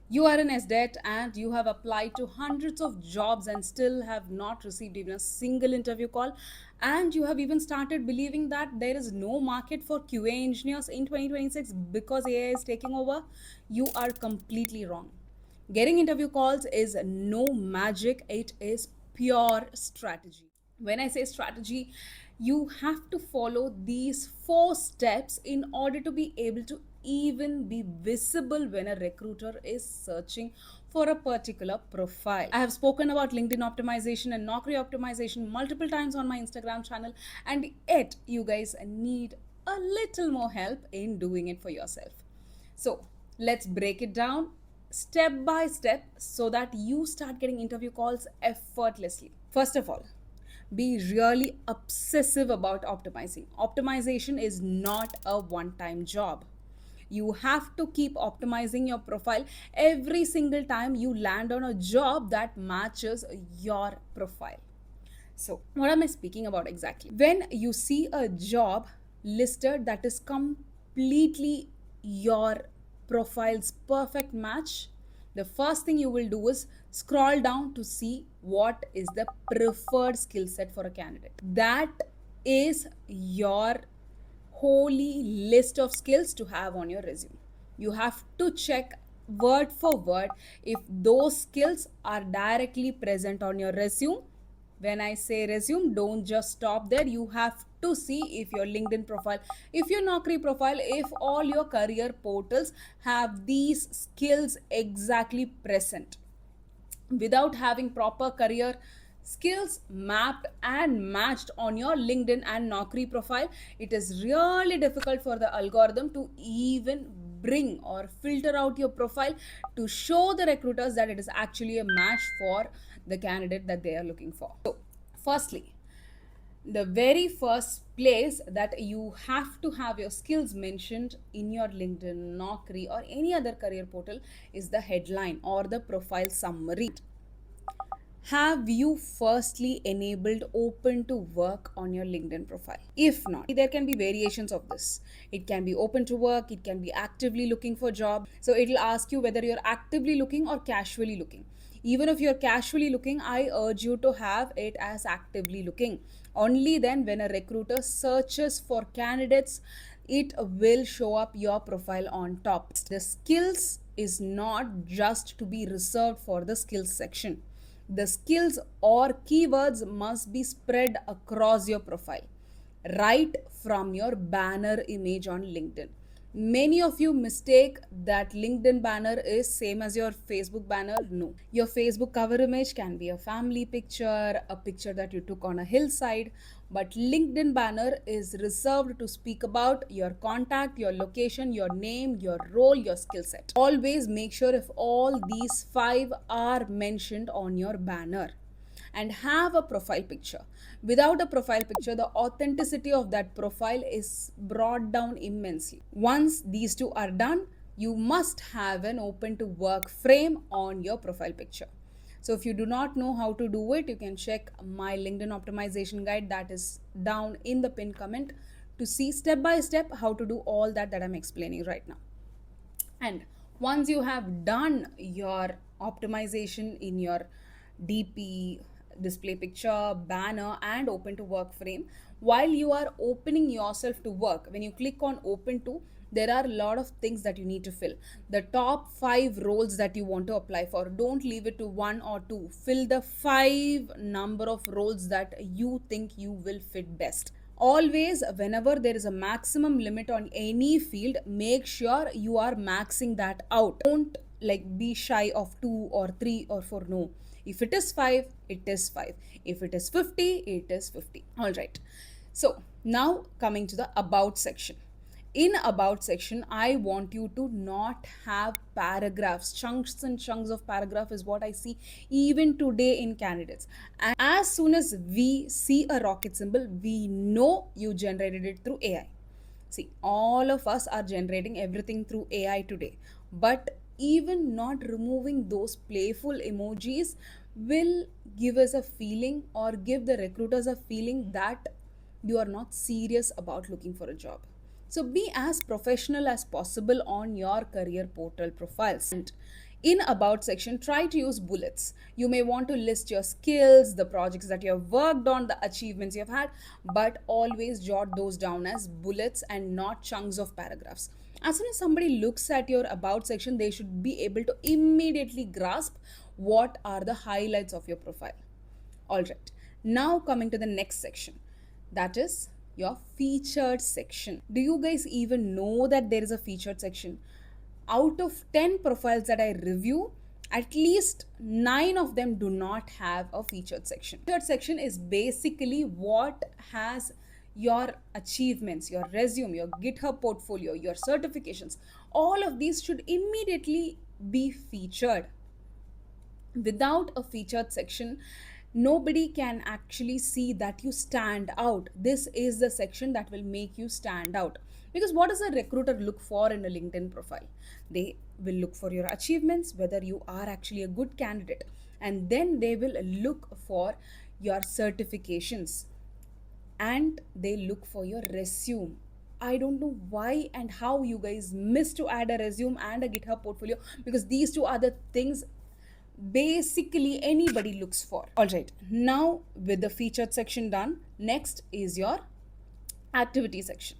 You are in SDET and you have applied to hundreds of jobs and still have not received even a single interview call. And you have even started believing that there is no market for QA engineers in 2026 because AI is taking over. You are completely wrong. Getting interview calls is no magic, it is pure strategy. When I say strategy, you have to follow these four steps in order to be able to even be visible when a recruiter is searching for a particular profile. I have spoken about LinkedIn optimization and Naukri optimization multiple times on my Instagram channel, and yet you guys need a little more help in doing it for yourself. So let's break it down step by step so that you start getting interview calls effortlessly. First of all, be really obsessive about optimizing. Optimization is not a one time job. You have to keep optimizing your profile every single time you land on a job that matches your profile. So, what am I speaking about exactly? When you see a job listed that is completely your profile's perfect match, the first thing you will do is scroll down to see what is the preferred skill set for a candidate. That is your holy list of skills to have on your resume. You have to check word for word if those skills are directly present on your resume. When I say resume, don't just stop there. You have to see if your LinkedIn profile, if your Naukri profile, if all your career portals have these skills exactly present. Without having proper career skills mapped and matched on your LinkedIn and Naukri profile, it is really difficult for the algorithm to even bring or filter out your profile to show the recruiters that it is actually a match for the candidate that they are looking for. So, firstly, the very first place that you have to have your skills mentioned in your LinkedIn, Naukri, or any other career portal is the headline or the profile summary. Have you firstly enabled open to work on your LinkedIn profile? If not, there can be variations of this. It can be open to work, it can be actively looking for job. So it'll ask you whether you're actively looking or casually looking. Even if you're casually looking, I urge you to have it as actively looking. Only then, when a recruiter searches for candidates, it will show up your profile on top. The skills is not just to be reserved for the skills section. The skills or keywords must be spread across your profile, right from your banner image on LinkedIn. Many of you mistake that LinkedIn banner is same as your Facebook banner. No. Your Facebook cover image can be a family picture, a picture that you took on a hillside, but LinkedIn banner is reserved to speak about your contact, your location, your name, your role, your skill set. Always make sure if all these five are mentioned on your banner, and have a profile picture. Without a profile picture, the authenticity of that profile is brought down immensely. Once these two are done, you must have an open to work frame on your profile picture. So if you do not know how to do it, you can check my LinkedIn optimization guide that is down in the pinned comment to see step by step how to do all that I'm explaining right now. And once you have done your optimization in your DP, display picture, banner, and open to work frame, while you are opening yourself to work, when you click on open to, there are a lot of things that you need to fill. The top five roles that you want to apply for, don't leave it to one or two. Fill the five number of roles that you think you will fit best. Always, whenever there is a maximum limit on any field, make sure you are maxing that out. Don't like be shy of two or three or four. No. If it is five, it is five. If it is 50, it is 50. All right. So now coming to the about section. In about section, I want you to not have paragraphs. Chunks and chunks of paragraph is what I see even today in candidates. And as soon as we see a rocket symbol, we know you generated it through AI. See, all of us are generating everything through AI today, but even not removing those playful emojis will give us a feeling or give the recruiters a feeling that you are not serious about looking for a job. So be as professional as possible on your career portal profiles. And In about section, try to use bullets. You may want to list your skills, the projects that you have worked on, the achievements you have had, but always jot those down as bullets and not chunks of paragraphs. As soon as somebody looks at your about section, they should be able to immediately grasp what are the highlights of your profile. All right, now coming to the next section, that is your featured section. Do you guys even know that there is a featured section? Out of 10 profiles that I review, at least 9 of them do not have a featured section. Featured section is basically what has your achievements, your resume, your GitHub portfolio, your certifications. All of these should immediately be featured. Without a featured section, nobody can actually see that you stand out. This is the section that will make you stand out. Because what does a recruiter look for in a LinkedIn profile? They will look for your achievements, whether you are actually a good candidate, and then they will look for your certifications, and they look for your resume. I don't know why and how you guys miss to add a resume and a GitHub portfolio, because these two are the things basically anybody looks for. All right, now with the featured section done, next is your activity section.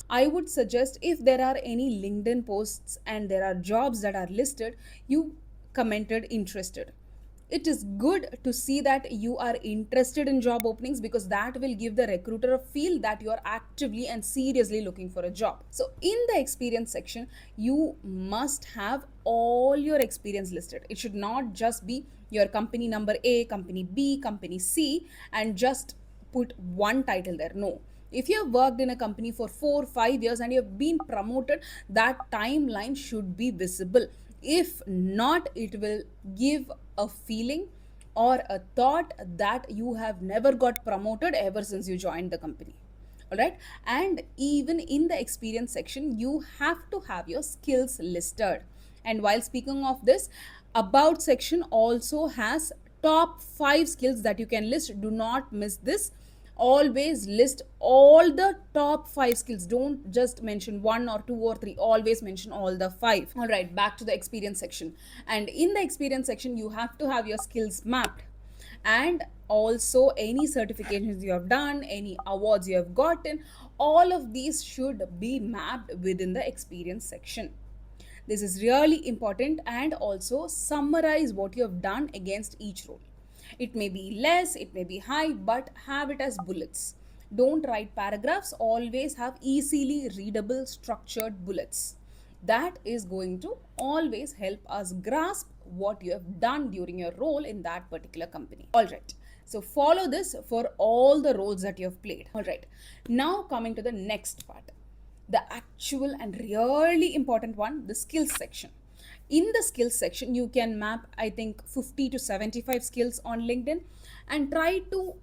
I would suggest, if there are any LinkedIn posts and there are jobs that are listed, you commented interested. It is good to see that you are interested in job openings, because that will give the recruiter a feel that you are actively and seriously looking for a job. So in the experience section, you must have all your experience listed. It should not just be your company number A, company B, company C, and just put one title there. No, if you have worked in a company for 4 5 years and you have been promoted, that timeline should be visible. If not, it will give a feeling or a thought that you have never got promoted ever since you joined the company. All right, and even in the experience section, you have to have your skills listed. And while speaking of this, about section also has top 5 skills that you can list. Do not miss this. Always list all the top 5 skills. Don't just mention 1 or 2 or 3. Always mention all the 5. All right, back to the experience section. And in the experience section, you have to have your skills mapped, and also any certifications you have done, any awards you have gotten. All of these should be mapped within the experience section. This is really important. And also summarize what you have done against each role. It may be less, it may be high, but have it as bullets. Don't write paragraphs. Always have easily readable structured bullets. That is going to always help us grasp what you have done during your role in that particular company. All right, so follow this for all the roles that you have played. All right, now coming to the next part, the actual and really important one, the skills section. In the skills section, you can map, I think, 50 to 75 skills on LinkedIn, and try to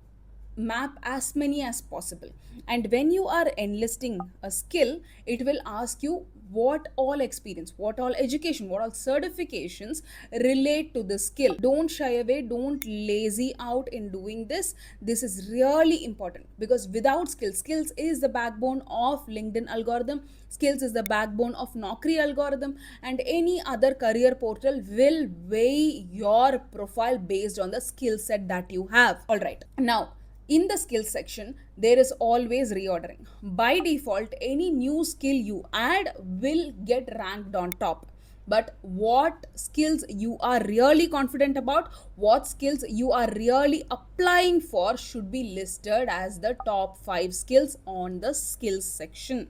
map as many as possible. And when you are enlisting a skill, it will ask you what all experience, what all education, what all certifications relate to the skill. Don't shy away, don't lazy out in doing this. This is really important, because without skills, skills is the backbone of LinkedIn algorithm. Skills is the backbone of Naukri algorithm, and any other career portal will weigh your profile based on the skill set that you have. All right, now in the skills section, there is always reordering. By default, any new skill you add will get ranked on top. But what skills you are really confident about, what skills you are really applying for, should be listed as the top 5 skills on the skills section.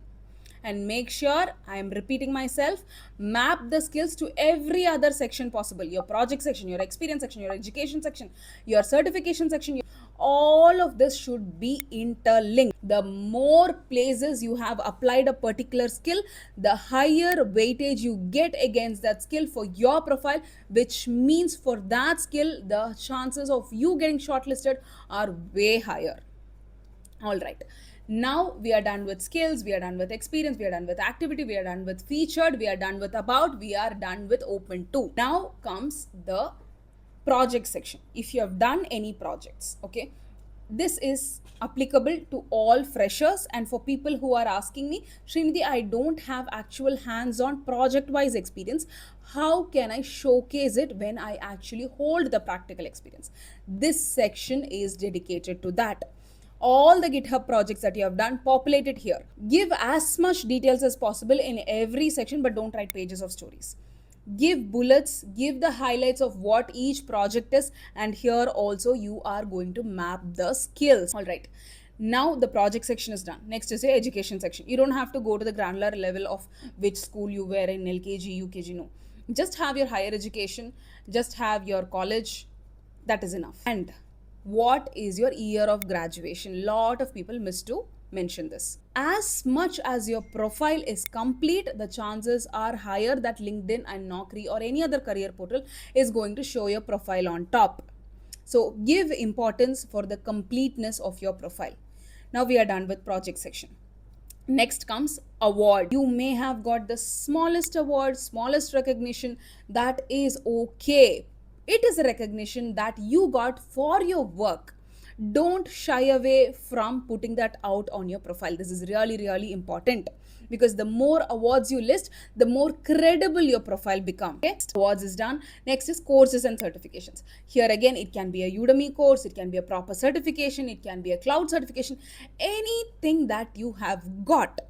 And make sure, I am repeating myself, map the skills to every other section possible. Your project section, your experience section, your education section, your certification section. All of this should be interlinked. The more places you have applied a particular skill, the higher weightage you get against that skill for your profile, which means for that skill, the chances of you getting shortlisted are way higher. All right, now we are done with skills, we are done with experience, we are done with activity, we are done with featured, we are done with about, we are done with open to. Now comes the project section. If you have done any projects, okay, This is applicable to all freshers and for people who are asking me, Srinidhi, I don't have actual hands-on project-wise experience. How can I showcase it when I actually hold the practical experience? This section is dedicated to that. All the GitHub projects that you have done, populate it here. Give as much details as possible in every section, but don't write pages of stories. Give bullets, give the highlights of what each project is, and here also you are going to map the skills. All right, now the project section is done. Next is the education section. You don't have to go to the granular level of which school you were in, LKG, UKG. No, just have your higher education, just have your college. That is enough. And what is your year of graduation? Lot of people miss to mention this. As much as your profile is complete, the chances are higher that LinkedIn and Naukri or any other career portal is going to show your profile on top. So give importance for the completeness of your profile. Now we are done with project section. Next comes award. You may have got the smallest award, smallest recognition. That is okay. It is a recognition that you got for your work. Don't shy away from putting that out on your profile. This is really, really important because the more awards you list, the more credible your profile becomes. Okay? Awards is done. Next is courses and certifications. Here again, it can be a Udemy course, it can be a proper certification, it can be a cloud certification. Anything that you have got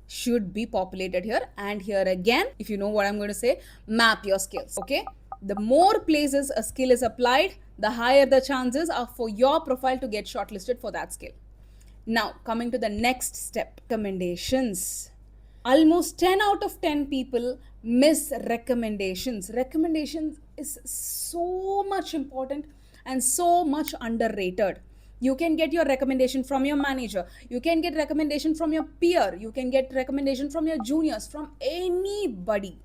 should be populated here. And here again, if you know what I'm going to say, map your skills. Okay, the more places a skill is applied, the higher the chances are for your profile to get shortlisted for that skill. Now coming to the next step, recommendations. Almost 10 out of 10 people miss recommendations. Recommendations is so much important and so much underrated. You can get your recommendation from your manager, you can get recommendation from your peer, you can get recommendation from your juniors, from anybody.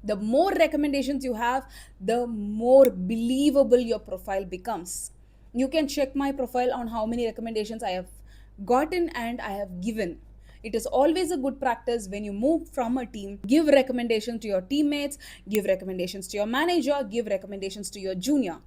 The more recommendations you have, the more believable your profile becomes. You can check my profile on how many recommendations I have gotten and I have given. It is always a good practice when you move from a team. Give recommendations to your teammates, give recommendations to your manager, give recommendations to your junior,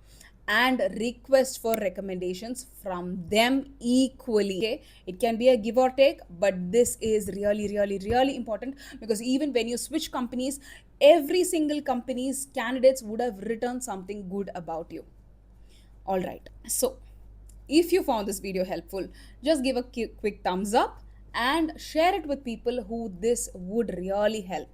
and request for recommendations from them equally. Okay? It can be a give or take, but this is really, really, really important because even when you switch companies, every single company's candidates would have written something good about you. All right. So if you found this video helpful, just give a quick thumbs up and share it with people who this would really help.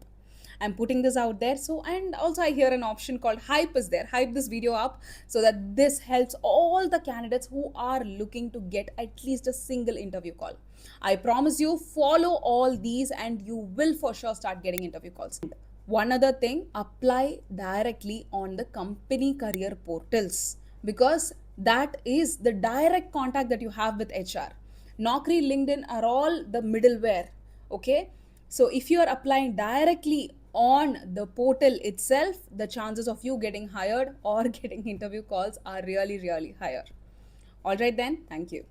I'm putting this out there. So, and also I hear an option called hype is there. Hype this video up so that this helps all the candidates who are looking to get at least a single interview call. I promise you, follow all these and you will for sure start getting interview calls. One other thing, apply directly on the company career portals because that is the direct contact that you have with HR. Naukri, LinkedIn are all the middleware. Okay, so if you are applying directly on the portal itself, the chances of you getting hired or getting interview calls are really, really higher. All right then, thank you.